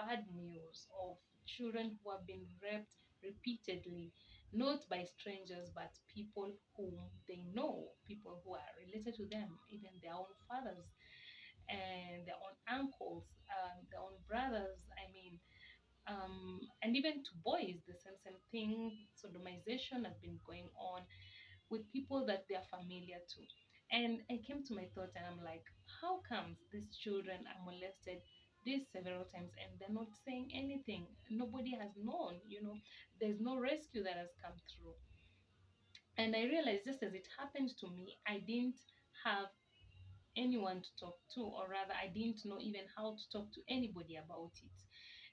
bad news of children who have been raped repeatedly, not by strangers, but people whom they know, people who are related to them, even their own fathers and their own uncles, their own brothers. I mean, and even to boys, the same thing. Sodomization has been going on with people that they are familiar to. And I came to my thought and I'm like, how comes these children are molested this several times and they're not saying anything? Nobody has known, there's no rescue that has come through. And I realized just as it happened to me, I didn't have anyone to talk to, or rather, I didn't know even how to talk to anybody about it.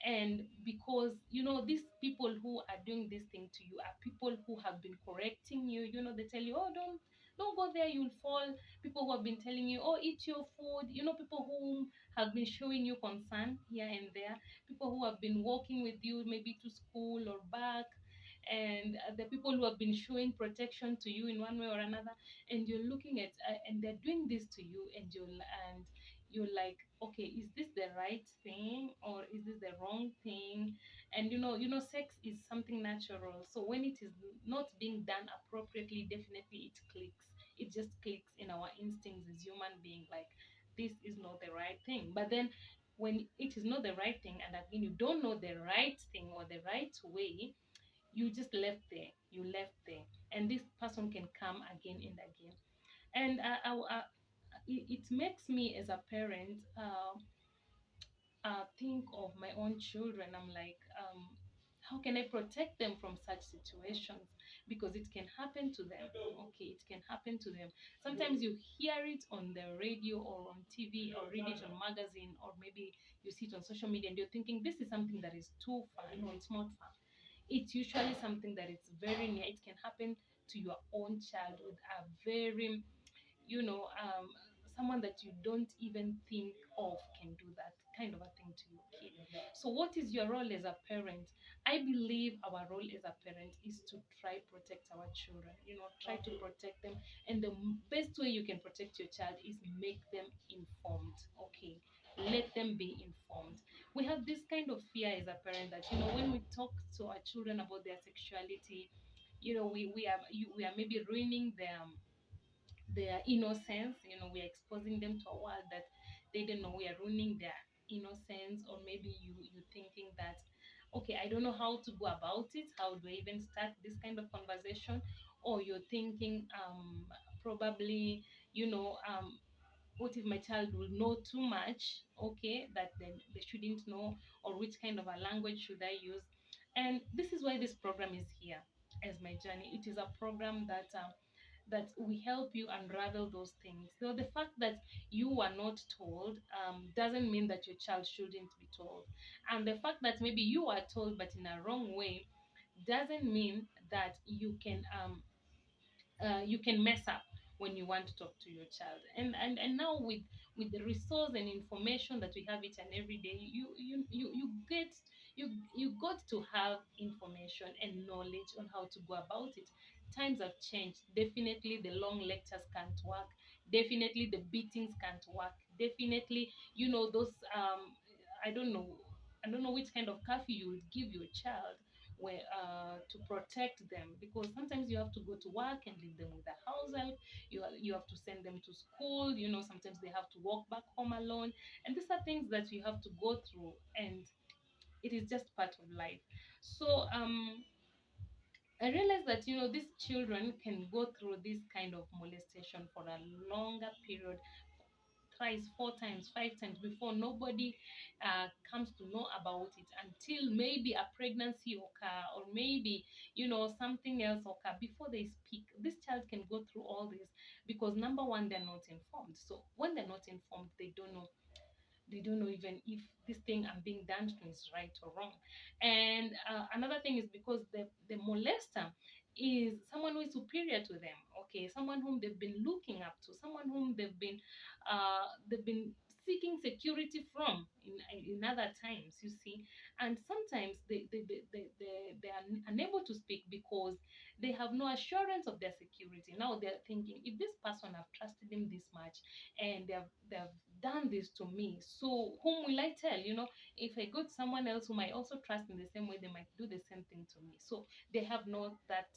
And because these people who are doing this thing to you are people who have been correcting you. They tell you, oh, don't go there, you'll fall. People who have been telling you, oh, eat your food. People who have been showing you concern here and there. People who have been walking with you maybe to school or back, and the people who have been showing protection to you in one way or another. And you're looking at and they're doing this to you, and you're like, okay, is this the right thing or is this the wrong thing? And sex is something natural, so when it is not being done appropriately, definitely it just clicks in our instincts as human being, like this is not the right thing. But then when it is not the right thing, and again you don't know the right thing or the right way, you just left there, and this person can come again and again. And it makes me as a parent think of my own children. I'm like, how can I protect them from such situations? Because it can happen to them. Okay, it can happen to them. Sometimes you hear it on the radio or on TV or read it on magazine, or maybe you see it on social media and you're thinking this is something that is too far. No, it's not far. It's usually something that is very near. It can happen to your own child with a very, you know, um, someone that you don't even think of can do that kind of a thing to your kid. So, what is your role as a parent? I believe our role as a parent is to try protect our children. Try to protect them, and the best way you can protect your child is make them informed. Okay, let them be informed. We have this kind of fear as a parent that when we talk to our children about their sexuality, we are maybe ruining their innocence. We are exposing them to a world that they don't know. We are ruining their innocence. Or maybe you thinking that, okay, I don't know how to go about it, how do I even start this kind of conversation? Or you're thinking, probably, what if my child will know too much, okay, that they shouldn't know? Or which kind of a language should I use? And this is why this program is here as my journey. It is a program that we help you unravel those things. So the fact that you are not told doesn't mean that your child shouldn't be told. And the fact that maybe you are told but in a wrong way doesn't mean that you can mess up when you want to talk to your child. And now with the resource and information that we have each and every day, you got to have information and knowledge on how to go about it. Times have changed. Definitely the long lectures can't work. Definitely the beatings can't work. Definitely, those I don't know which kind of curfew you would give your child, where to protect them, because sometimes you have to go to work and leave them with the house help. You have to send them to school. Sometimes they have to walk back home alone, and these are things that you have to go through, and it is just part of life. So I realized that these children can go through this kind of molestation for a longer period, thrice, four times, five times, before nobody comes to know about it, until maybe a pregnancy occur, or maybe something else occur before they speak. This child can go through all this because, number one, they're not informed. So when they're not informed, they don't know even if this thing I'm being done to is right or wrong. And another thing is because the molester is someone who is superior to them. Okay, someone whom they've been looking up to, someone whom they've been seeking security from in other times, you see. And sometimes they are unable to speak because they have no assurance of their security. Now they're thinking, if this person, I've trusted him this much, and done this to me, so whom will I tell? If I go to someone else whom I also trust in the same way, they might do the same thing to me. So they have not that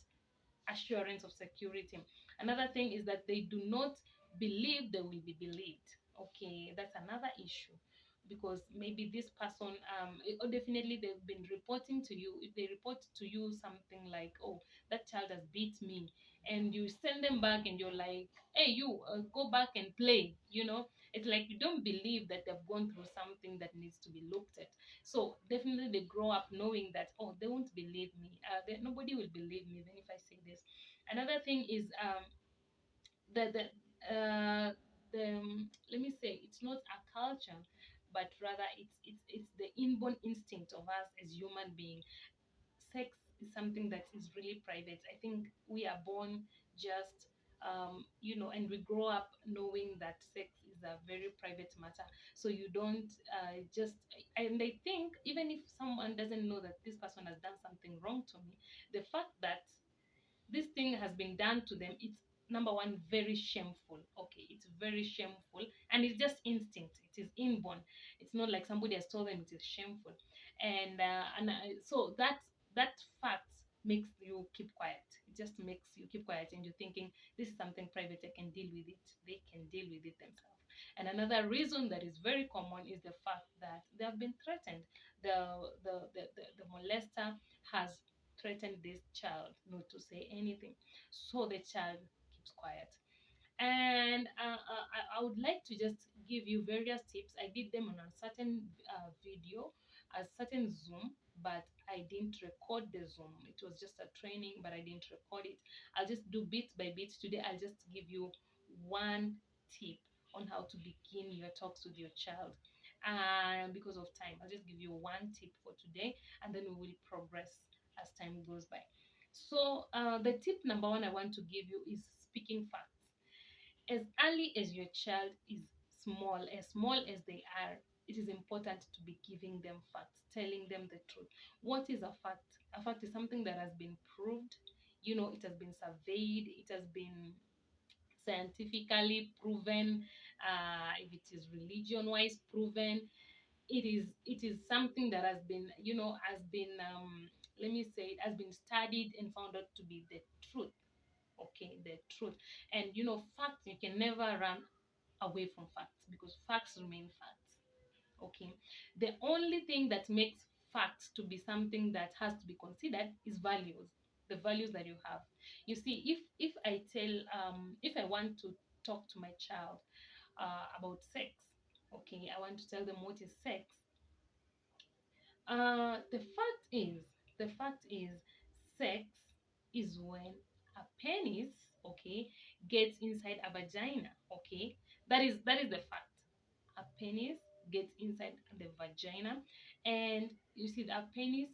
assurance of security. Another thing is that they do not believe they will be believed. Okay, that's another issue, because maybe this person, definitely they've been reporting to you. If they report to you something like, oh, that child has beat me, and you send them back and you're like, hey, you go back and play, it's like you don't believe that they've gone through something that needs to be looked at. So definitely they grow up knowing that, oh, they won't believe me. Nobody will believe me even if I say this. Another thing is the let me say, it's not a culture, but rather it's the inborn instinct of us as human beings. Sex is something that is really private. I think we are born just and we grow up knowing that sex is a very private matter. So you don't just and I think even if someone doesn't know that this person has done something wrong to me, the fact that this thing has been done to them, it's number one very shameful. Okay, it's very shameful, and it's just instinct, it is inborn. It's not like somebody has told them it is shameful. So that fact makes you keep quiet. It just makes you keep quiet, and you're thinking, this is something private, I can deal with it. They can deal with it themselves. And another reason that is very common is the fact that they have been threatened. The molester has threatened this child not to say anything, so the child keeps quiet. And I would like to just give you various tips. I did them on a certain video, a certain Zoom, but I didn't record the Zoom. It was just a training, but I didn't record it. I'll just do bit by bit today. I'll just give you one tip on how to begin your talks with your child. And because of time, I'll just give you one tip for today, and then we will progress as time goes by. So, the tip number one I want to give you is speaking facts. As early as your child is small, as small as they are, it is important to be giving them facts, telling them the truth. What is a fact? A fact is something that has been proved, it has been surveyed, it has been scientifically proven, if it is religion wise proven. It is something that has been let me say, it has been studied and found out to be the truth. Okay, the truth. And facts, you can never run away from facts, because facts remain facts. Okay, the only thing that makes facts to be something that has to be considered is values, the values that you have. You see, if I tell if I want to talk to my child about sex, okay, I want to tell them what is sex. The fact is sex is when a penis, okay, gets inside a vagina. Okay, that is the fact. A penis gets inside the vagina, and you see, a penis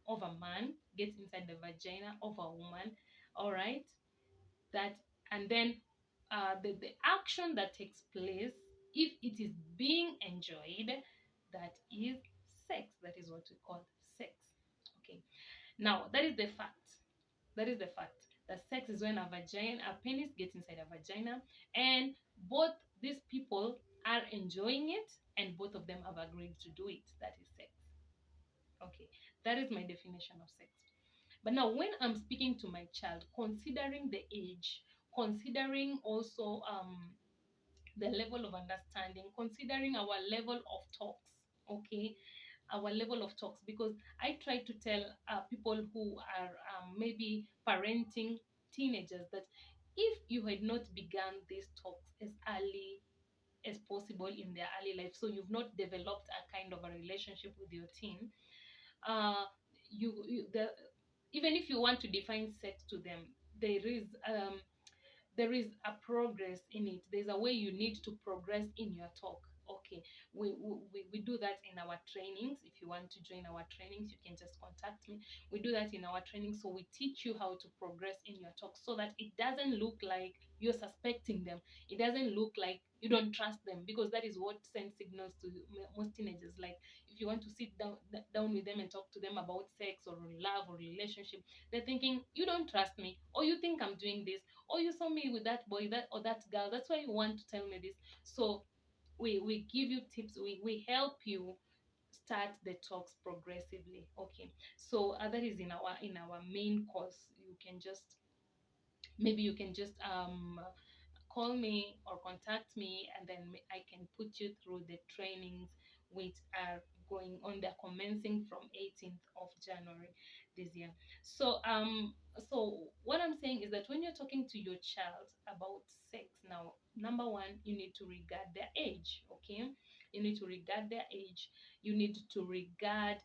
of a man gets inside the vagina of a woman. All right, that and then the action that takes place, if it is being enjoyed, that is sex. That is what we call sex. Okay, now that is the fact that sex is when a penis gets inside a vagina, and both these people are enjoying it, and both of them have agreed to do it. That is sex. Okay, that is my definition of sex. But now, when I'm speaking to my child, considering the age, considering also the level of understanding, considering our level of talks, okay, our level of talks, because I try to tell people who are maybe parenting teenagers that if you had not begun these talks as early as possible in their early life, so you've not developed a kind of a relationship with your teen, uh, the even if you want to define sex to them, there is there is a progress in it. There's a way you need to progress in your talk. Okay, we do that in our trainings. If you want to join our trainings, you can just contact me. We do that in our training, so we teach you how to progress in your talk, so that it doesn't look like you're suspecting them. It doesn't look like you don't trust them, because that is what sends signals to most teenagers. Like, if you want to sit down with them and talk to them about sex or love or relationship, they're thinking, you don't trust me, or you think I'm doing this, or you saw me with that boy, that or that girl, that's why you want to tell me this. So we give you tips, we help you start the talks progressively. Okay, so that is in our main course. You can just, maybe you can just call me or contact me, and then I can put you through the trainings which are going on. They're commencing from 18th of January this year. So what I'm saying is that when you're talking to your child about sex now, number one, you need to regard their age. Okay, you need to regard their age. You need to regard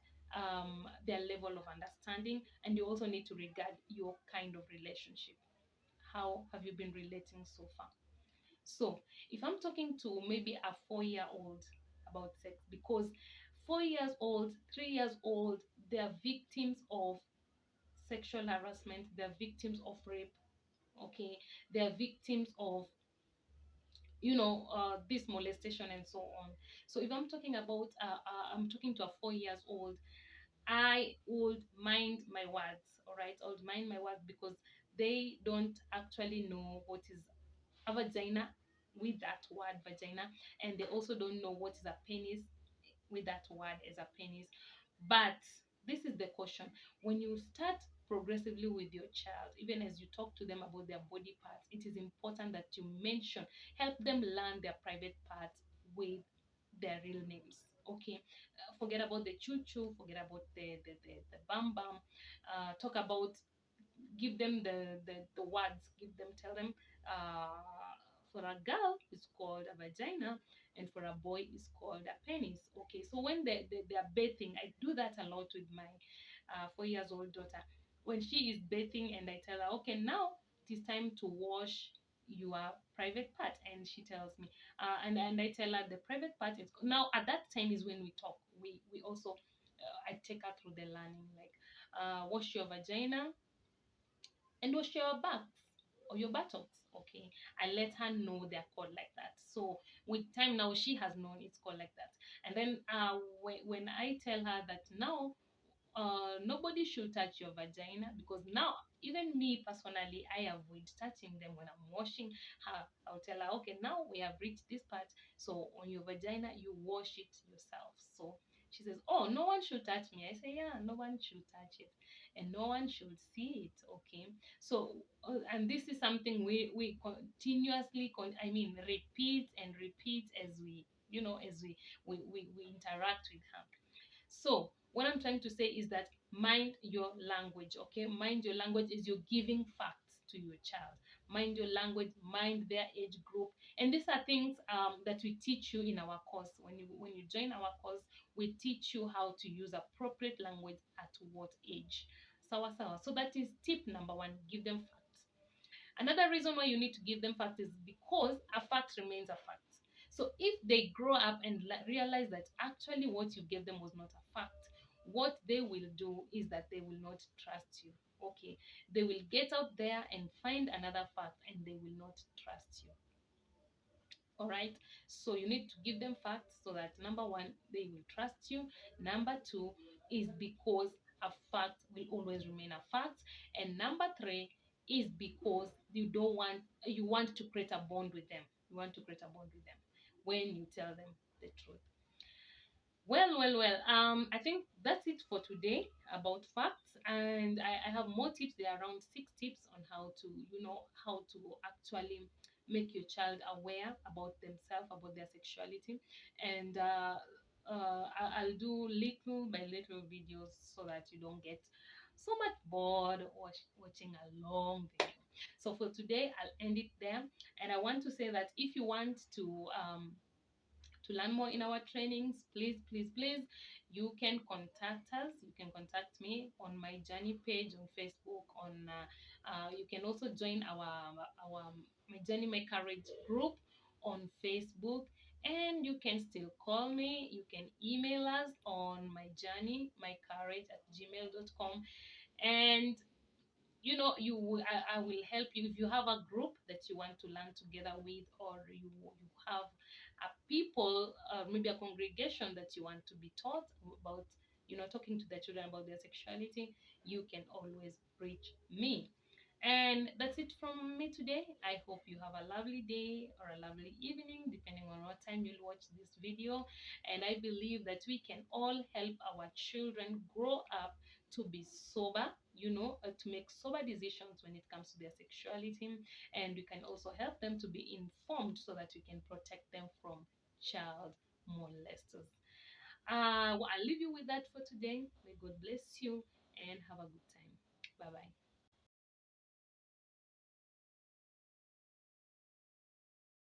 their level of understanding, and you also need to regard your kind of relationship. How have you been relating so far? So, if I'm talking to maybe a 4 year old about sex, because 4 years old, 3 years old, they are victims of sexual harassment, they're victims of rape, okay, they're victims of, this molestation and so on. So, if I'm talking about, I'm talking to a 4 years old, I would mind my words, all right? I would mind my words because they don't actually know what is a vagina with that word vagina, and they also don't know what is a penis with that word as a penis. But this is the question: when you start progressively with your child, even as you talk to them about their body parts, it is important that you mention, help them learn their private parts with their real names. Okay, forget about the choo choo, forget about the bam bam. Talk about, give them the words, give them, tell them, for a girl it's called a vagina, and for a boy it's called a penis. Okay, so when they are bathing, I do that a lot with my 4 years old daughter. When she is bathing and I tell her, okay, now it is time to wash your private part, and she tells me, and I tell her the private part is now. At that time is when we talk, we also, I take her through the learning, like, wash your vagina and wash your backs or your buttocks. Okay, I let her know they're called like that. So with time now, she has known it's called like that. And then when I tell her that now, nobody should touch your vagina, because now even me personally, I avoid touching them when I'm washing her. I'll tell her, okay, now we have reached this part, so on your vagina you wash it yourself. So she says, oh, no one should touch me. I say, yeah, no one should touch it, and no one should see it. Okay, so and this is something we continuously I mean, repeat and repeat as we, as we interact with her. So, what I'm trying to say is that mind your language, okay? Mind your language is you're giving facts to your child. Mind your language, mind their age group. And these are things that we teach you in our course. When you join our course, we teach you how to use appropriate language at what age. Sawa sawa. So that is tip number one, give them facts. Another reason why you need to give them facts is because a fact remains a fact. So if they grow up and realize that actually what you gave them was not a fact, what they will do is that they will not trust you. Okay, they will get out there and find another fact, and they will not trust you. All right, so you need to give them facts so that number one, they will trust you. Number two is because a fact will always remain a fact. And number three is because you want to create a bond with them. You want to create a bond with them when you tell them the truth. Well, I think that's it for today about facts, and I have more tips. There are around 6 tips on how to actually make your child aware about themselves, about their sexuality, and I'll do little by little videos so that you don't get so much bored watching a long video. So for today, I'll end it there, and I want to say that if you want to learn more in our trainings, please, you can contact us. You can contact me on my journey page on Facebook. You can also join our my journey my courage group on Facebook, and you can still call me. You can email us on my journey my courage at gmail.com. And I will help you if you have a group that you want to learn together with, or you have a people, maybe a congregation that you want to be taught about, talking to the children about their sexuality. You can always reach me. And that's it from me today. I hope you have a lovely day or a lovely evening, depending on what time you'll watch this video. And I believe that we can all help our children grow up to be sober, to make sober decisions when it comes to their sexuality. And we can also help them to be informed so that we can protect them from child molesters. I'll leave you with that for today. May God bless you and have a good time. Bye bye.